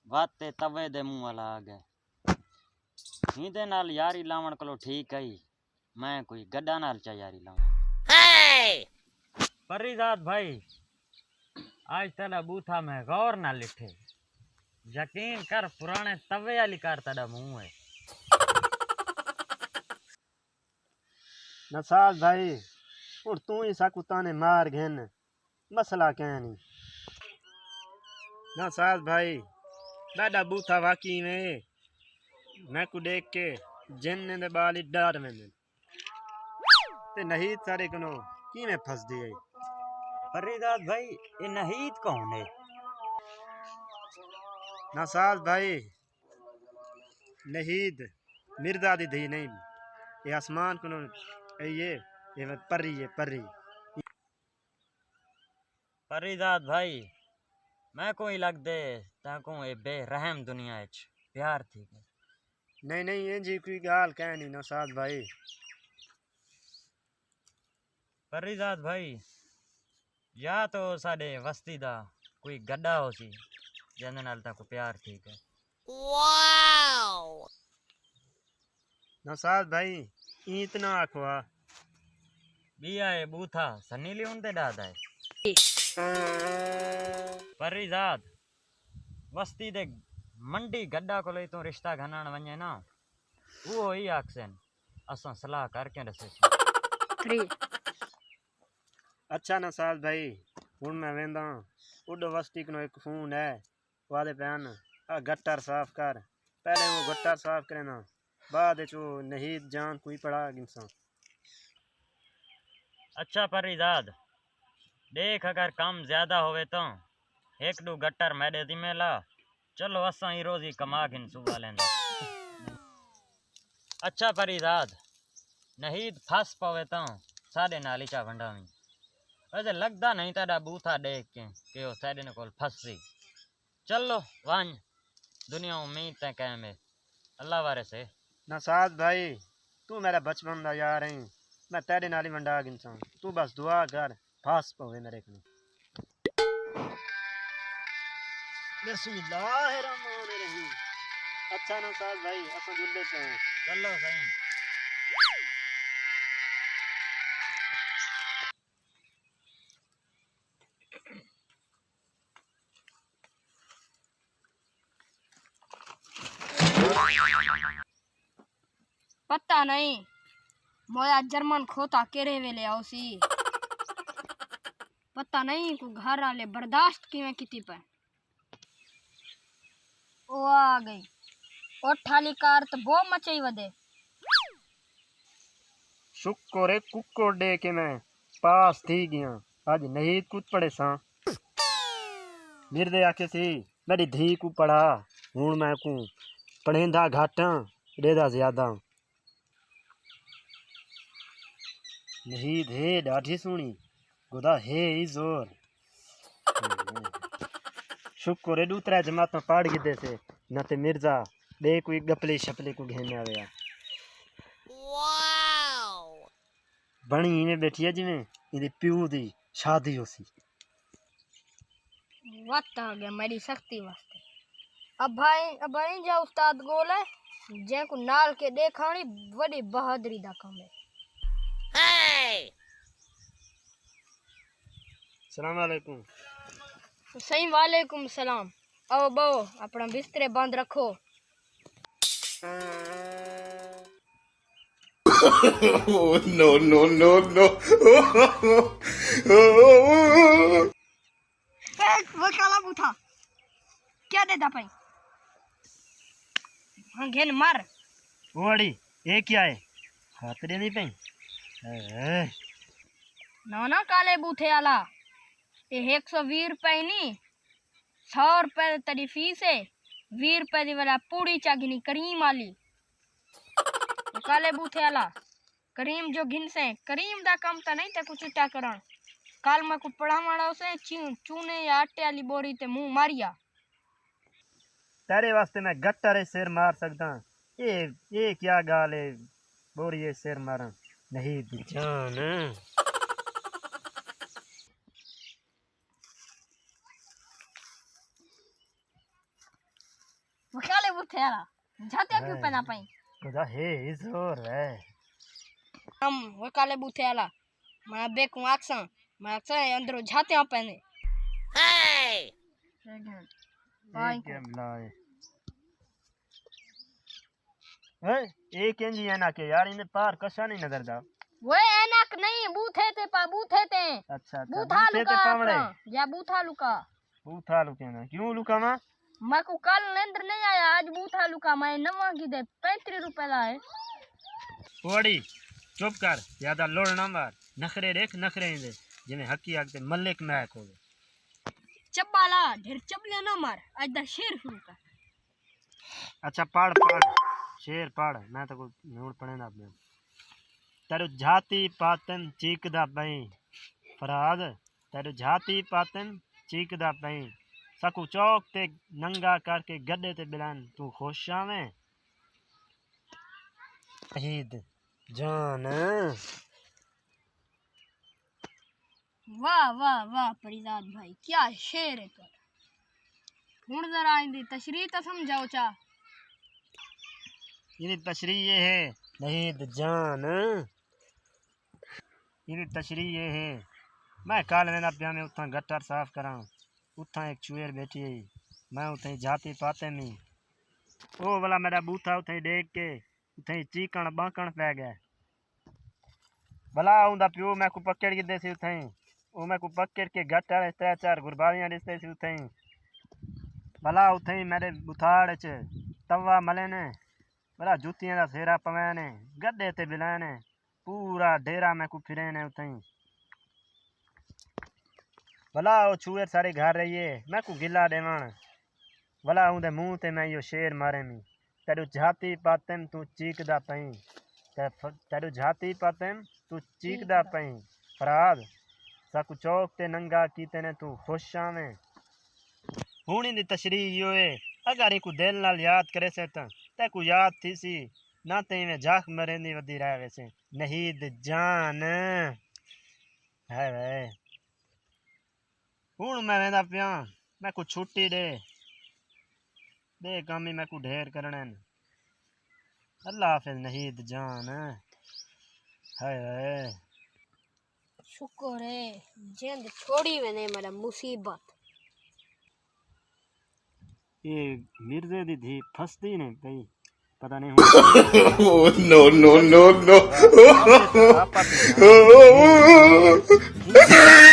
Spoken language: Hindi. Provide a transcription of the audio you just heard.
वाते तवे दे मुंह वाला आ गए हिंदे नाल यारी लावण कलो ठीक है मैं कोई गड्डा नाल चा यारी लाऊं परिजात भाई आज तेरा बूथा में गौर ना लिखे यकीन कर पुराने तवे वाली कार तेरा मुंह है नसाज भाई और तू ही साकुता ने मार घेन मसला क्या नहीं नसाज भाई डाडा बूथा वाकी में मैं को देख के जिन दे बाली डर में ते नहीं सारे कनो की में फंस दिए परिजात भाई ये नहीद कौन है नसाज भाई नहीद मिर्जा दी धी नहीं ये आसमान कनो ये परी है परी परिजात भाई मैं कोई लग दे ताको ये बेरहम दुनिया च प्यार थी नहीं नहीं ये जी कोई गाल कह नहीं नसाज भाई परिजात भाई या तो साडे वस्ती दा कोई गड्डा हो सी जिंदे नाल ताको प्यार ठीक है वाओ नसाज भाई इतना आखवा बिया ए बूथा सनी लियोन ते दादा है परिजात वस्ती दे मंडी गड्डा को ले तो रिश्ता घनाण वने ना वो ही आक्सन असा सलाह करके दसे अच्छा नसाज भाई हूँ मैं वेंदा उड वस्ती को एक फोन है वादे पैन आ गट्टर साफ कर पहले वो गट्टर साफ करे ना बाद चो नहीं जान कोई पड़ा इंसान अच्छा परिजात देख अगर काम ज्यादा होवे तो एक दो गट्टर मैडे दी में ला चलो असा ही रोजी कमा गिन सुबह लेंदा अच्छा परिजात नहीं फंस पवे तो साडे नाली चा वंडावी वैसे लगता नहीं तेरा बूथा देख के वो साडे ने कोल फंसी चलो वन दुनिया उम्मीद ते कायम है अल्लाह वारे से नसाज भाई तू मेरा बचपन दा यार है मैं तेरे नाली मंडा इंसान तू बस दुआ कर फास पवे मेरे को बिस्मिल्लाहिर्रहमानिर्रहीम अच्छा नसाज भाई अपन जुल्ले पे हैं चलो सही पता नहीं मोया जर्मन खोता केरे वेले आओसी पता नहीं को घर वाले बर्दाश्त किवें किती पे ओ आ गई ओ ठाली कार तो बो मचई वदे शुक्र है कुक्को डे के मैं पास थी गया आज नहीं कूद पड़े सा मिर्दे आके सी मेरी धी को पढ़ा हूं मैं को पढ़ेंदा घाटा डेदा ज्यादा नहीं धे डाढ़ी सुनी गुदा है ही जोर शुक्र है दूसरा जमात में पढ़ गिदे से न ते मिर्जा दे कोई गपले छपले को घेने आया वाओ बणी में बैठी है जिवें इदी प्यू दी शादी होसी वक्त आ गया मेरी सख्ती वास्ते अब भाई जा उस्ताद गोल है जे को नाल के देखाणी बड़ी बहादुरी दा काम है सलाम अलैकुम सही वालेकुम सलाम आओ बो अपना बिस्तरे बंद रखो no, no, no, no. वो काला बूथा क्या देता पाई हाँ घेन मार ओड़ी ये क्या है खातरे नहीं पई ना ना काले बूथे आला ये 120 रुपए नी 100 रुपए तेरी फीस है 20 रुपए दी वाला पूरी चागिनी करीम आली ये काले बूथे आला करीम जो घिन से करीम दा काम ता नहीं ते कुछ उल्टा करण काल में को पढ़ावाड़ा से चूने या आटे वाली बोरी ते मुंह मारिया तेरे वास्ते मैं गट्टर सिर मार सकता ये क्या गाल है बोरी ये सिर मारा नहीं जान बूथे आला जाते क्यों पहना पाई खुदा हे जोर है हम वो काले बूथे आला मैं बेकू आक्सा अंदरो जाते हैं पहने भाई क्या मिलाए एक इंजी है ना के यार इन्हें पार कशा नहीं नजर जा वो एनक नहीं बूथे थे अच्छा अच्छा बूथा बूथे लुका ते पावड़े या बूथा लुका बूथा लुके ना क्यों लुका मा मैं को कल नींद नहीं आया आज बूथा लुका मैं नवा की दे 35 रुपए ला है ओड़ी चुप कर ज्यादा लोड़ ना मार नखरे देख नखरे दे जिने हकी आगते मलिक नायक हो चब्बाला ढेर चबलिया ना मार आज दा शेर शुरू कर अच्छा पढ़ शेर पढ़ मैं तो नोट पढ़े ना अपने तेरू झाती पातन चीकदा पई फराद तेरू झाती पातन चीकदा पई सकू चौक ते नंगा करके गड्ढे ते बिलान तू खुश आवें शहीद जान वाह वाह वाह परिजात भाई क्या शेर है तो हुन जरा इंदी तशरीह तो समझाओ चा इनी तशरीह ये है शहीद जान इनी तशरीह ये है मैं काल वेंदा पिया में उथा गटर साफ करा उथा एक चुएर बैठी है मैं उथे जाती पाते में ओ वाला मेरा बूथा उथे देख के उथे चीकण बाकण पै गया भला आउंदा पियो मैं को पकड़ के देसी उथे ओ मैं को पकड़ के गटर 3-4 गुरबारियां दिसते सी उथे भला उथे मेरे बुथाड़ च तवा मले ने भला जूतियां दा फेरा पवे ने गड्ढे ते बिलाने पूरा डेरा मैं को फिरे ने उथे भला ओ चूएर सारे घर रहिए मैं को गिला देवण भला उंदे मुंह ते मैं यो शेर मारे मी तेरू झाती पातम तू चीकदा पई तेरू झाती पातम तू चीकदा पई फराद सकू चौक ते नंगा कीते ने तू खुश आवें हुणी दी तशरीह यो है अगर इको दिल नाल याद करे से ते को याद थी सी ना ते में जाख मरेंदी वदी रह वैसे नहीद जान है वे हुण मैं वेंदा पिया मैं को छुट्टी दे काम ही मैं को ढेर करने अल्लाह हाफिज नहीद जान है शुक्र है जिंद छोड़ी मैंने मेरा मुसीबत ये मिर्जे दी धी फसदी ने कई पता नहीं Oh, no, no, no, no. हुआ